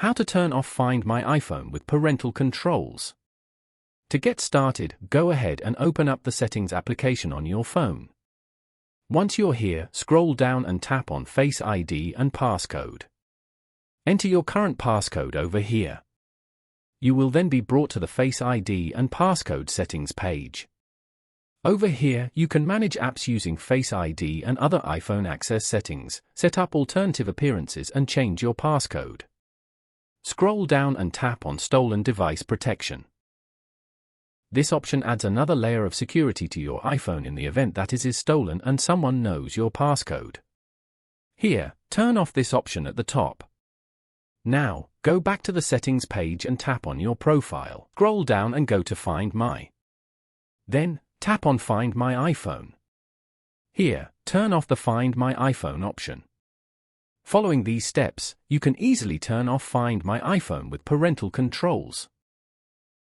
How to turn off Find My iPhone with parental controls. To get started, go ahead and open up the Settings application on your phone. Once you're here, scroll down and tap on Face ID and Passcode. Enter your current passcode over here. You will then be brought to the Face ID and Passcode settings page. Over here, you can manage apps using Face ID and other iPhone access settings, set up alternative appearances and change your passcode. Scroll down and tap on Stolen Device Protection. This option adds another layer of security to your iPhone in the event that it is stolen and someone knows your passcode. Here, turn off this option at the top. Now, go back to the settings page and tap on your profile. Scroll down and go to Find My. Then, tap on Find My iPhone. Here, turn off the Find My iPhone option. Following these steps, you can easily turn off Find My iPhone with parental controls.